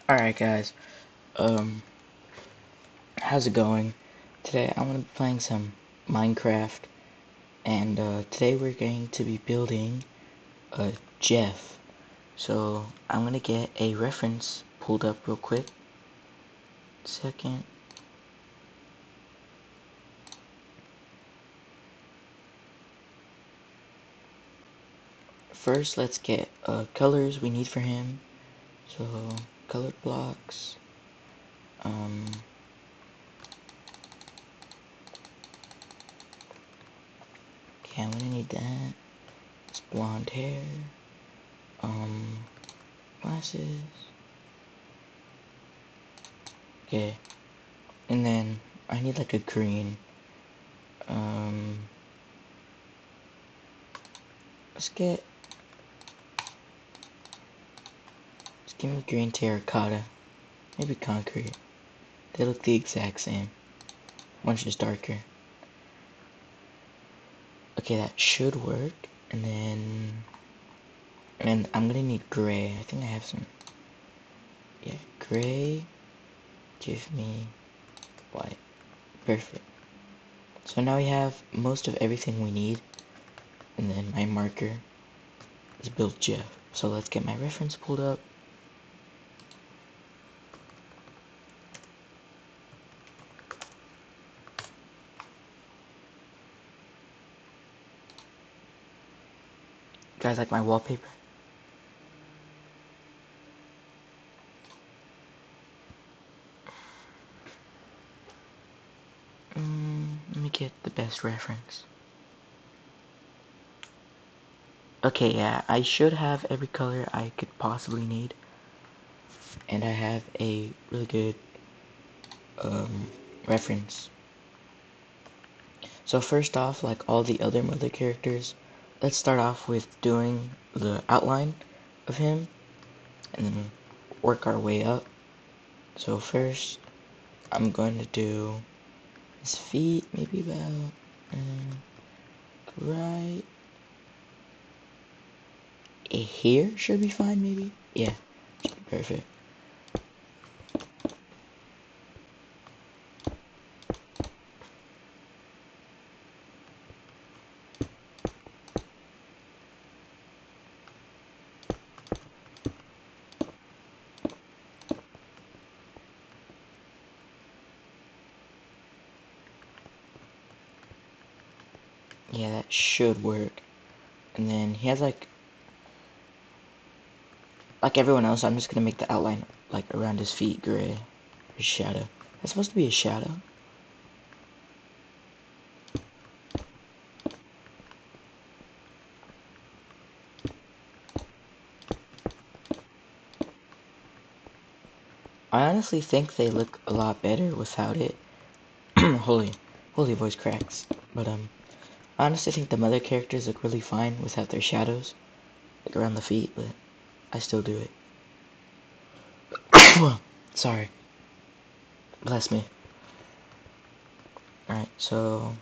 Alright guys, um, how's it going? Today I'm going to be playing some Minecraft, and today we're going to be building a Jeff. So I'm going to get a reference pulled up real quick. Second. First, let's get colors we need for him. So, colored blocks. Okay, I'm going to need that. It's blonde hair. Glasses. Okay, and then I need like a green. Um, let's get, let's give me green terracotta. Maybe concrete. They look the exact same. One's just darker. Okay, that should work. And then I'm gonna need gray. I think I have some. Yeah, gray. Give me white. Perfect. So now we have most of everything we need. And then my marker is build Jeff. So let's get my reference pulled up. You guys like my wallpaper? Let me get the best reference. Okay, yeah, I should have every color I could possibly need. And I have a really good reference. So first off, like all the other mother characters, let's start off with doing the outline of him and then work our way up. So first, I'm going to do his feet, maybe about right here should be fine, maybe. Yeah, should be perfect. Yeah, that should work. And then he has like everyone else, I'm just gonna make the outline like around his feet gray. His shadow. That's supposed to be a shadow. I honestly think they look a lot better without it. holy voice cracks. But I honestly think the mother characters look really fine without their shadows, like around the feet. But I still do it. Sorry. Bless me. Alright, so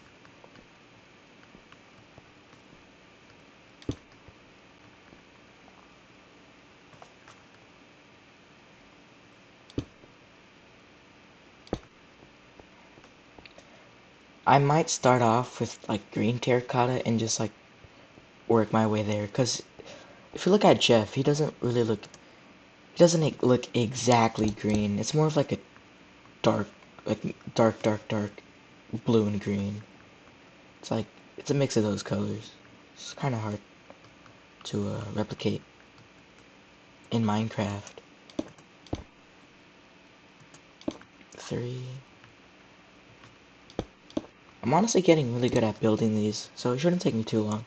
I might start off with like green terracotta and just like work my way there. Cause if you look at Jeff, he doesn't look exactly green. It's more of like a dark, dark blue and green. It's like it's a mix of those colors. It's kind of hard to replicate in Minecraft. 3. I'm honestly getting really good at building these, so it shouldn't take me too long.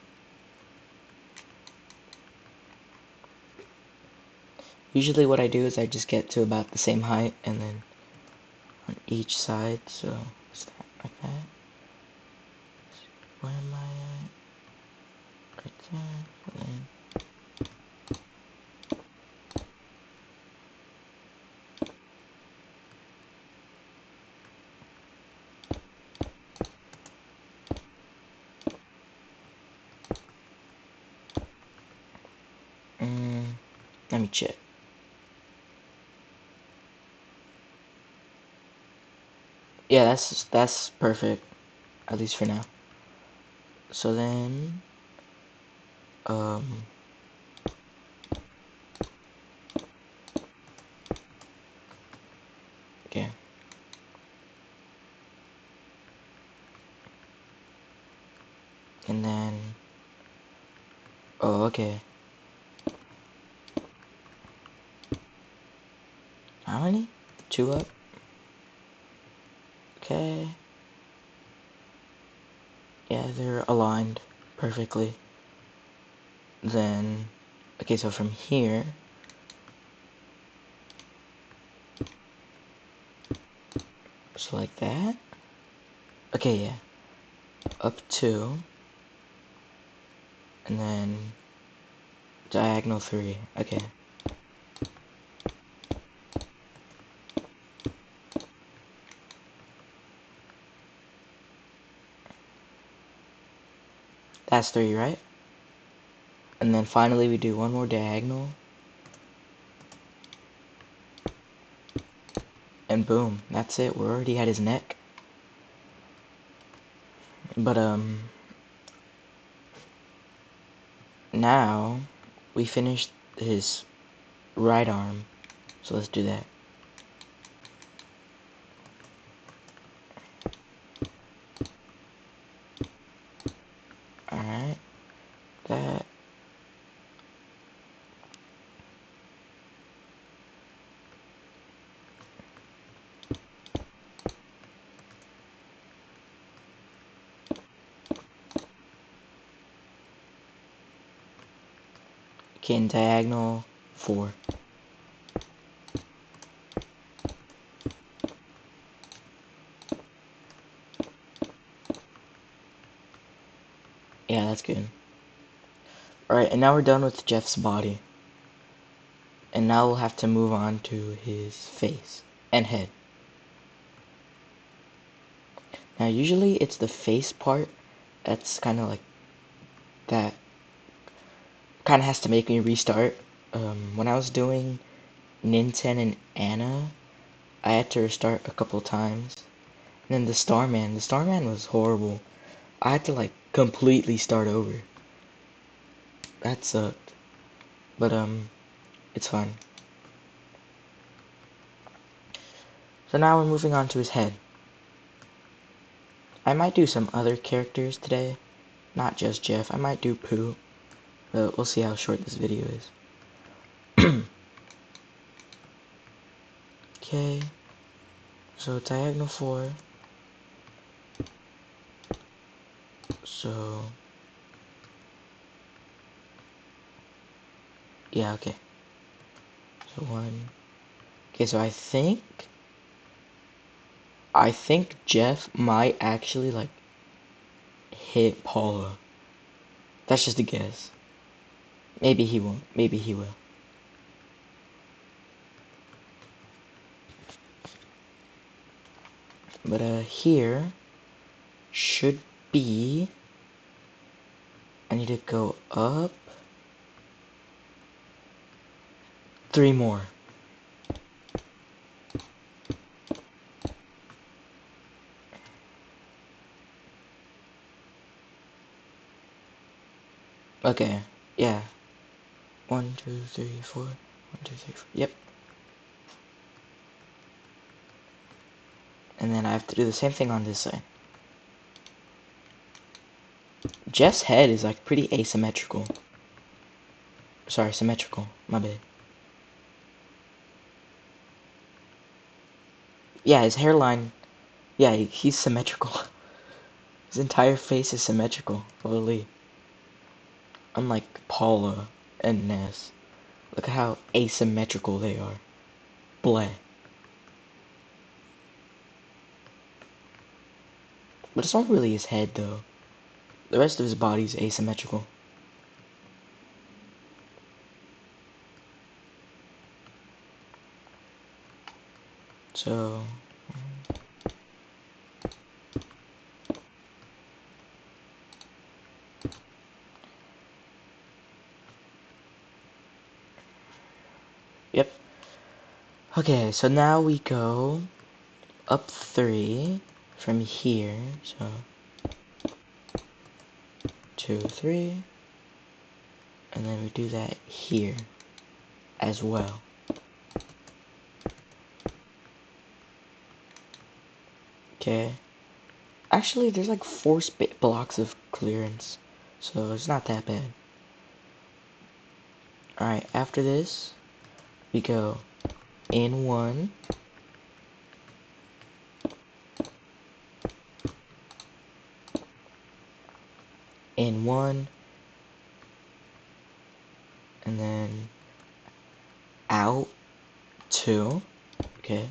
Usually what I do is I just get to about the same height and then on each side, so start like that. Where am I at? Right there, and then let me check. Yeah, that's perfect, at least for now. So then, um, okay, and then, oh, okay. How many? Two up. Okay. Yeah, they're aligned perfectly. Then, okay, so from here, so like that. Okay, yeah. Up two, and then diagonal three. Okay. That's three, right? And then finally we do one more diagonal. And boom, that's it. We're already at his neck. But, now we finished his right arm. So let's do that. Alright. That. Okay, and diagonal four. Yeah, that's good. Alright, and now we're done with Jeff's body. And now we'll have to move on to his face and head. Now usually it's the face part that's kind of like that kind of has to make me restart. When I was doing Ninten and Anna, I had to restart a couple times. And then the Starman was horrible. I had to like completely start over. That sucked. But it's fine. So now we're moving on to his head. I might do some other characters today, not just Jeff. I might do Pooh, but we'll see how short this video is. Okay, so diagonal 4. So, yeah, okay. So 1. Okay, so I think Jeff might actually, like, hit Paula. That's just a guess. Maybe he won't. Maybe he will. But, here should be... I need to go up 3 more. Okay, yeah. 1, 2, 3, 4. 1, 2, 3, 4. Yep. And then I have to do the same thing on this side. Jeff's head is like pretty asymmetrical. Sorry, symmetrical. My bad. Yeah, his hairline. Yeah, he's symmetrical. His entire face is symmetrical. Holy. Unlike Paula and Ness. Look at how asymmetrical they are. Bleh. But it's not really his head, though. The rest of his body's asymmetrical. So... Yep. Okay, so now we go up 3 from here, so 2, 3, and then we do that here as well. Okay. Actually, there's like 4 blocks of clearance, so it's not that bad. Alright, after this, we go in 1, in 1, and then out 2, okay.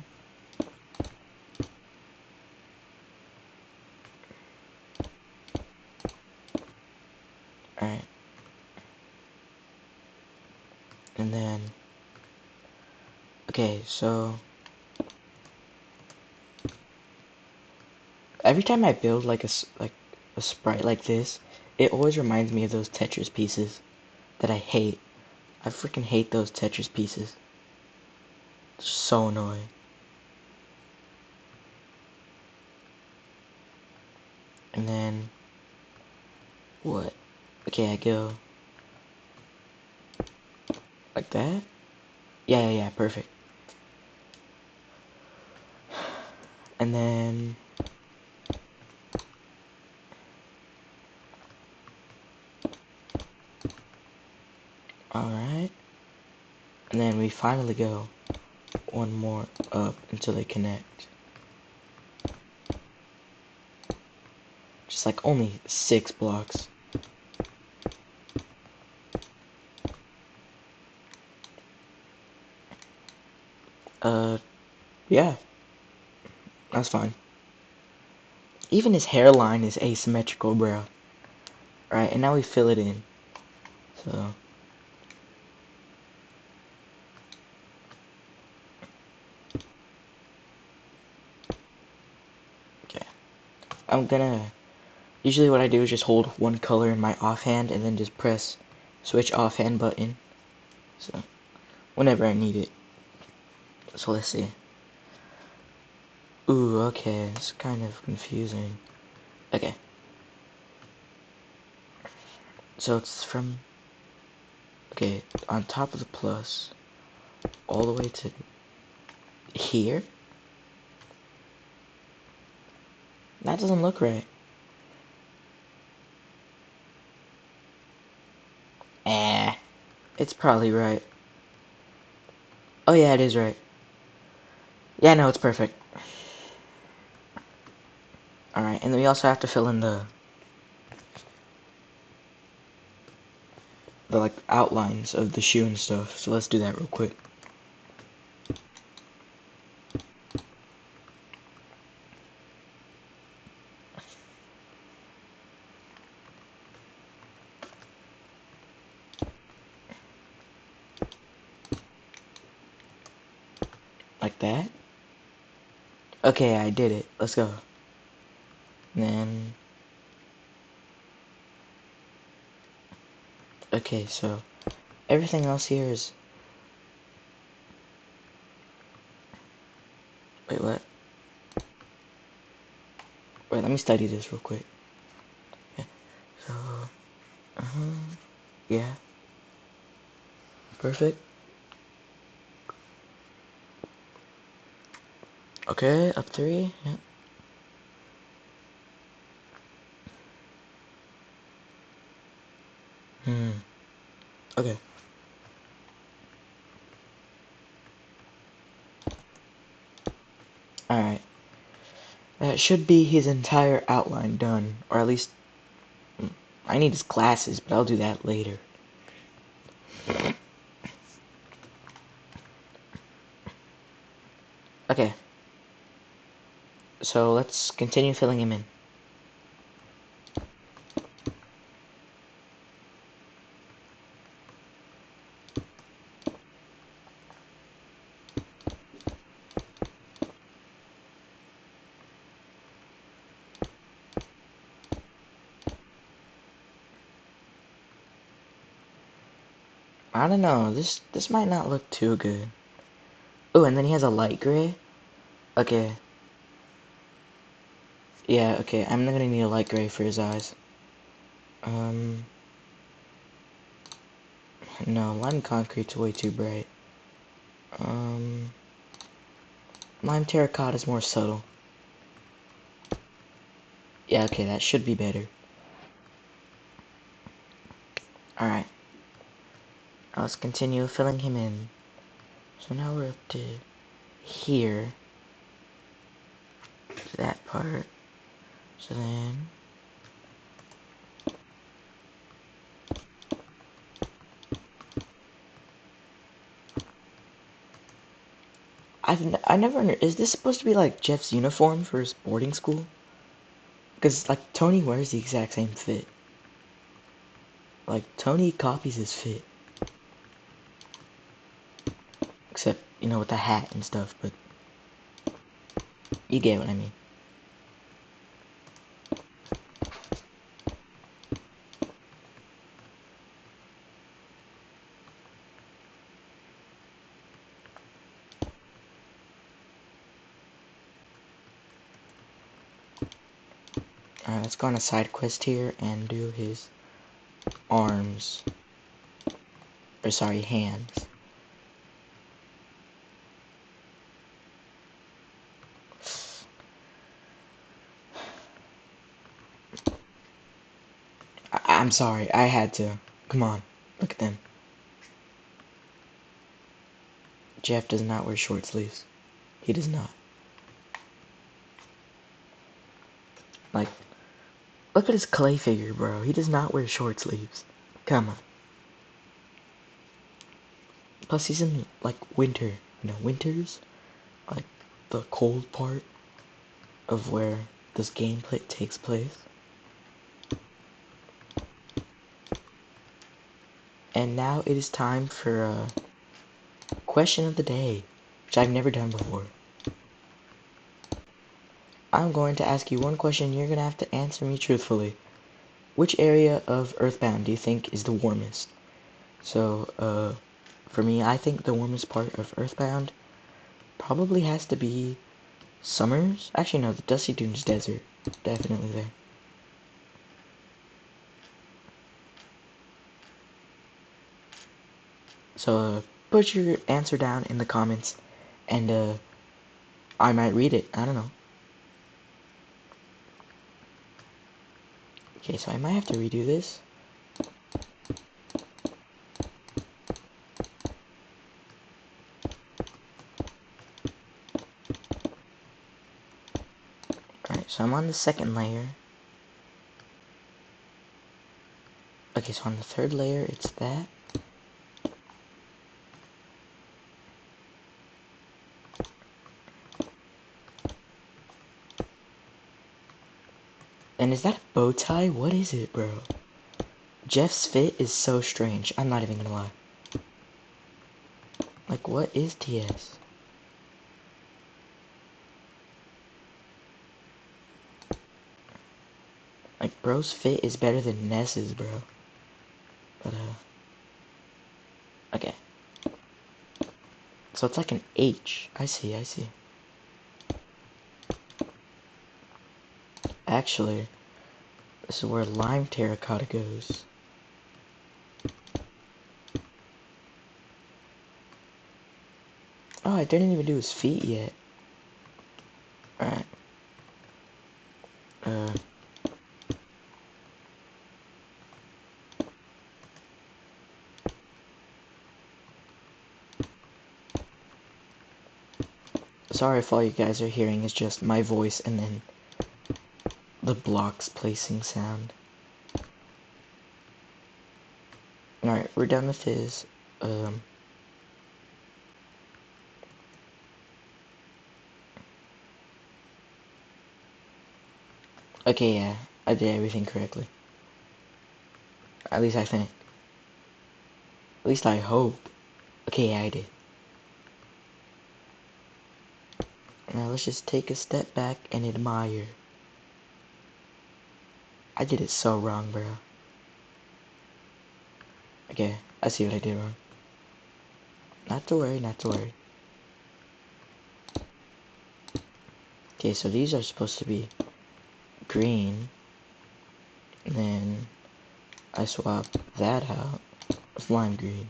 Alright. And then, okay, so every time I build like a sprite like this, it always reminds me of those Tetris pieces that I hate. I freaking hate those Tetris pieces. They're so annoying. And then, what? Okay, I go like that. Yeah, perfect. And then, alright. And then we finally go one more up until they connect. Just like only 6 blocks. Yeah, that's fine. Even his hairline is asymmetrical, bro. Right, and now we fill it in. So, okay. Usually what I do is just hold one color in my offhand and then just press switch offhand button. So, whenever I need it. So let's see. Ooh, okay, it's kind of confusing. Okay. So it's from, okay, on top of the plus, all the way to here? That doesn't look right. It's probably right. Oh yeah, it is right. Yeah, no, it's perfect. Alright, and then we also have to fill in the like outlines of the shoe and stuff. So let's do that real quick. Like that. Okay, I did it. Let's go. And then, okay, so everything else here is, wait, what? Wait, let me study this real quick. Yeah. So, yeah, perfect. Okay, up 3, yeah. Okay. Alright. That should be his entire outline done. Or at least, I need his glasses, but I'll do that later. Okay. So let's continue filling him in. I don't know, this might not look too good. Oh, and then he has a light gray. Okay. Yeah, okay, I'm gonna need a light gray for his eyes. No, lime concrete's way too bright. Lime terracotta is more subtle. Yeah, okay, that should be better. Alright. Now let's continue filling him in. So now we're up to here. To that part. So then... I never is this supposed to be like Jeff's uniform for his boarding school? Because like Tony wears the exact same fit. Like Tony copies his fit. Except, you know, with the hat and stuff, but you get what I mean. Alright, let's go on a side quest here and do his arms. Or sorry, hands. I'm sorry, I had to. Come on, look at them. Jeff does not wear short sleeves. He does not. Like, look at his clay figure, bro. He does not wear short sleeves. Come on. Plus, he's in, like, winter. You know, winters? Like, the cold part of where this gameplay takes place. And now it is time for a question of the day, which I've never done before. I'm going to ask you one question, you're going to have to answer me truthfully. Which area of Earthbound do you think is the warmest? So, for me, I think the warmest part of Earthbound probably has to be Summers. Actually, no, the Dusty Dunes Desert. Definitely there. So, put your answer down in the comments, and, I might read it. I don't know. Okay, so I might have to redo this. Alright, so I'm on the second layer. Okay, so on the third layer, it's that. And is that a bow tie? What is it, bro? Jeff's fit is so strange. I'm not even gonna lie. Like, what is TS? Like, bro's fit is better than Ness's, bro. But, okay. So it's like an H. I see, I see. Actually, this is where lime terracotta goes. Oh, I didn't even do his feet yet. Alright. Sorry if all you guys are hearing is just my voice and then the blocks placing sound. Alright, we're done with his, okay, yeah, I did everything correctly. At least I think. At least I hope. Okay, yeah, I did. Now let's just take a step back and admire. I did it so wrong, bro. Okay, I see what I did wrong. Not to worry, not to worry. Okay, so these are supposed to be green, and then I swap that out with lime green.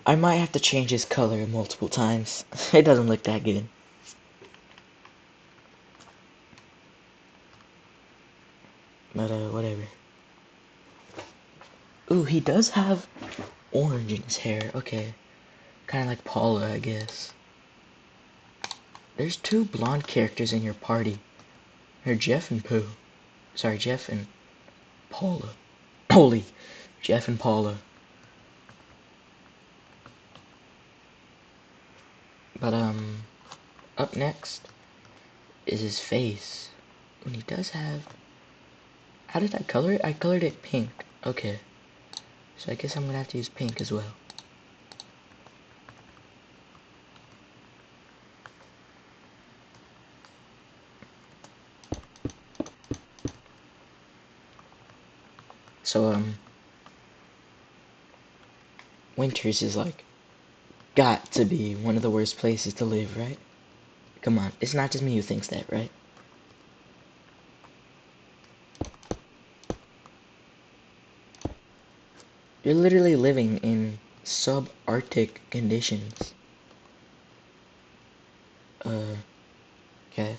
I might have to change his color multiple times. It doesn't look that good. But, whatever. Ooh, he does have orange in his hair. Okay. Kind of like Paula, I guess. There's two blonde characters in your party. They're Jeff and Pooh. Sorry, Jeff and Paula. Holy. Jeff and Paula. But, up next is his face. And he does have... How did I color it? I colored it pink. Okay. So I guess I'm gonna have to use pink as well. So, Winters is like, got to be one of the worst places to live, right? Come on, it's not just me who thinks that, right? You're literally living in subarctic conditions. Okay.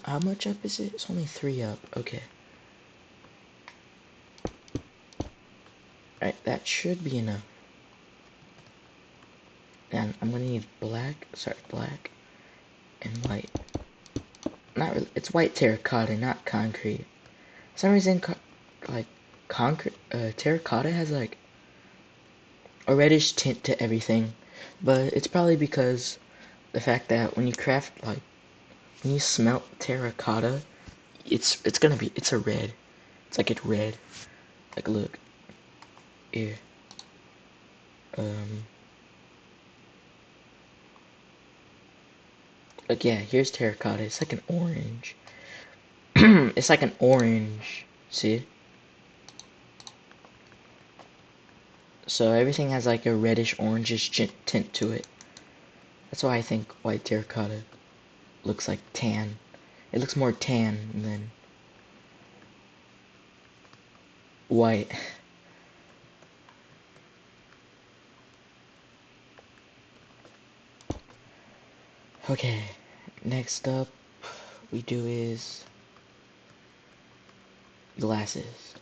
How much up is it? It's only 3 up. Okay. Alright, that should be enough. And I'm gonna need black and white. Not really, it's white terracotta, not concrete. For some reason, terracotta has like a reddish tint to everything, but it's probably because the fact that when you craft, like, when you smelt terracotta, it's a red. It's like it's red. Like, look. Here. Like, yeah, here's terracotta. It's like an orange. It's like an orange. See? So everything has like a reddish orangish tint to it. That's why I think white terracotta looks like tan. It looks more tan than white. Okay, next up we do is glasses.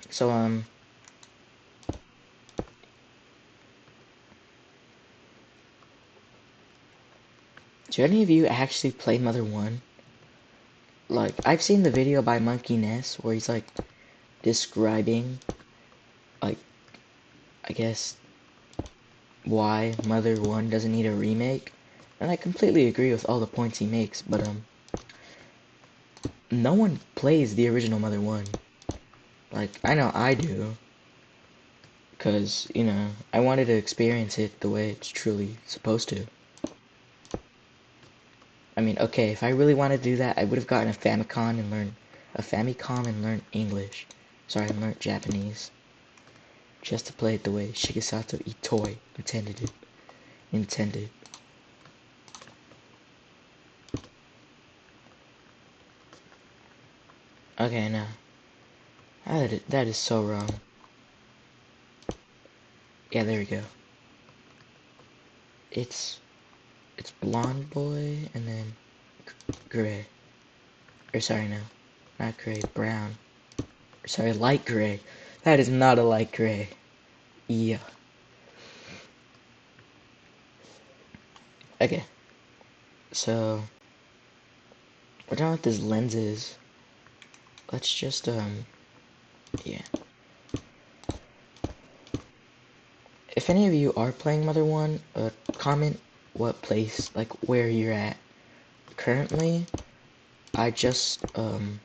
So, do any of you actually play Mother 1? Like, I've seen the video by Monkey Ness where he's like describing, like, I guess, why Mother 1 doesn't need a remake. And I completely agree with all the points he makes, but, no one plays the original Mother 1. Like, I know I do. Because, you know, I wanted to experience it the way it's truly supposed to. I mean, okay, if I really wanted to do that, I would have gotten a Famicom and learned English. Sorry, and learned Japanese. Just to play it the way Shigesato Itoi intended. Okay, now. That is so wrong. Yeah, there we go. It's blonde boy and then gray. Or sorry, no. Not gray, brown. Or sorry, light gray. That is not a light gray. Yeah. Okay, so we're done with these lenses. Let's just yeah. If any of you are playing Mother 1, comment what place, like where you're at. Currently, I just I'm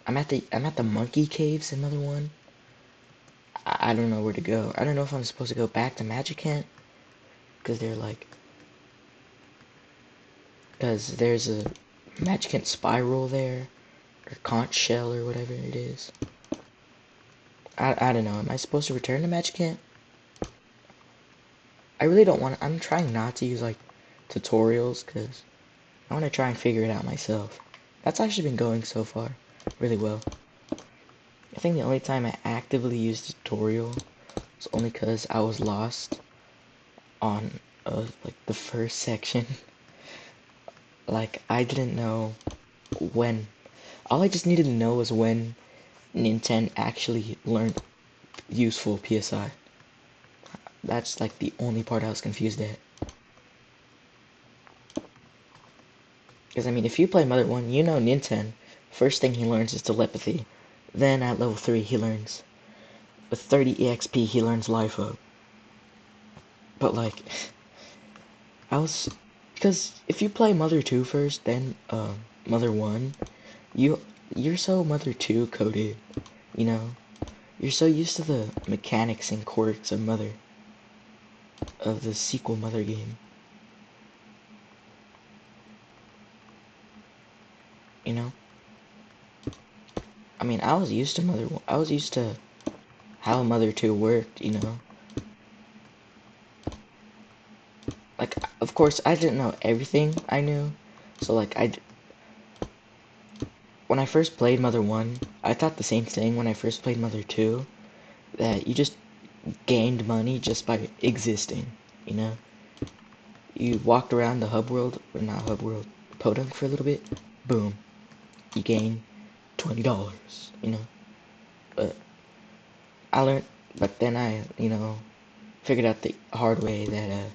at the monkey caves in Mother 1. I don't know where to go. I don't know if I'm supposed to go back to Magicant, because they're like, because there's a Magicant spiral there, or conch shell, or whatever it is. I don't know. Am I supposed to return to Magicant? I really don't want to. I'm trying not to use like tutorials, because I want to try and figure it out myself. That's actually been going so far really well. I think the only time I actively used tutorial was only because I was lost on like the first section. Like I didn't know when. All I just needed to know was when Nintendo actually learned useful PSI. That's like the only part I was confused at. Because I mean, if you play Mother 1, you know Nintendo. First thing he learns is telepathy. Then at level 3 he learns. With 30 EXP he learns Life Up. But like, I was... Because if you play Mother 2 first, then Mother 1, you're so Mother 2 coded, you know? You're so used to the mechanics and quirks of Mother, of the sequel Mother game. You know? I mean, I was used to Mother 1. I was used to how Mother 2 worked, you know? Like, of course, I didn't know everything I knew. So, like, when I first played Mother 1, I thought the same thing when I first played Mother 2. That you just gained money just by existing, you know? You walked around the hub world, or not hub world, Podunk for a little bit, boom, you gain $20, you know? But I learned, but then I, you know, figured out the hard way that,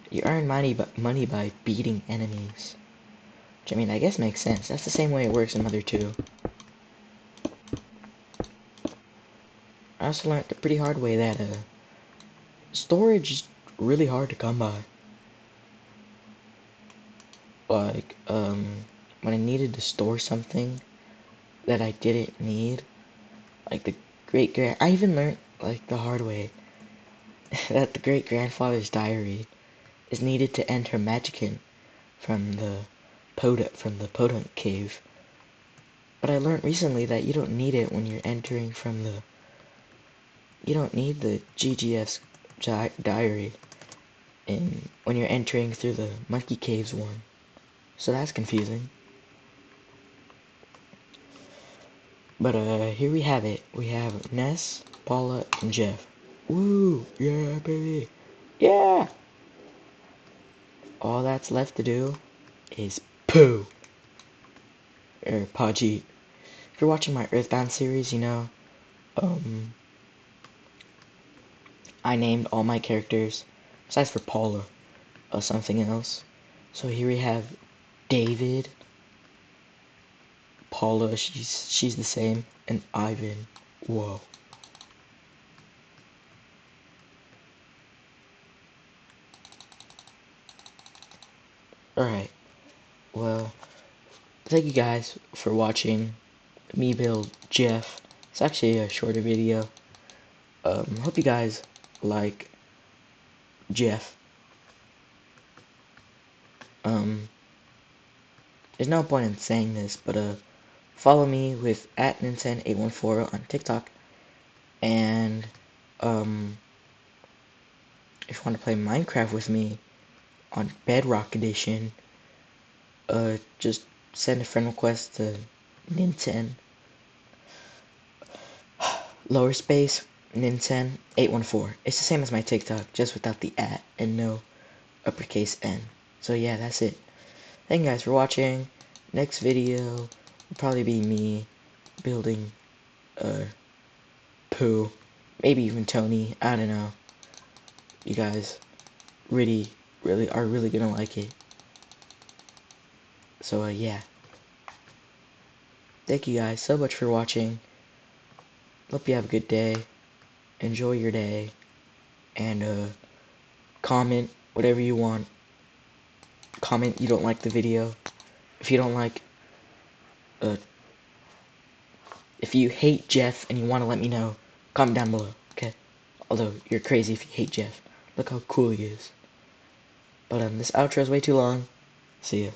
you earn money by beating enemies. Which, I mean, I guess makes sense. That's the same way it works in Mother 2. I also learned the pretty hard way that, storage is really hard to come by. Like, when I needed to store something that I didn't need, like the I even learned, like, the hard way, that the great-grandfather's diary is needed to enter Magicant from the Podunk cave. But I learned recently that you don't need it when you're entering from the... You don't need the GGS diary when you're entering through the Monkey Caves one. So that's confusing. But here we have it. We have Ness, Paula, and Jeff. Woo! Yeah, baby! Yeah! All that's left to do is poo! Or Pajit. If you're watching my Earthbound series, you know, I named all my characters, besides for Paula, something else. So here we have David, Paula, she's the same, and Ivan. Whoa. Alright, well, thank you guys for watching me build Jeff. It's actually a shorter video. Hope you guys like Jeff. There's no point in saying this, but follow me with @Ninten814 on TikTok, and if you want to play Minecraft with me on Bedrock Edition, just send a friend request to Ninten lower space Ninten814. It's the same as my TikTok, just without the @ and no uppercase N. So yeah, that's it. Thank you guys for watching. Next video will probably be me building Pooh, maybe even Tony. I don't know. You guys really are really gonna like it. So yeah. Thank you guys so much for watching. Hope you have a good day. Enjoy your day. And comment whatever you want. Comment you don't like the video. If you don't like if you hate Jeff and you want to let me know, comment down below, okay? Although you're crazy if you hate Jeff. Look how cool he is. But this outro is way too long. See ya.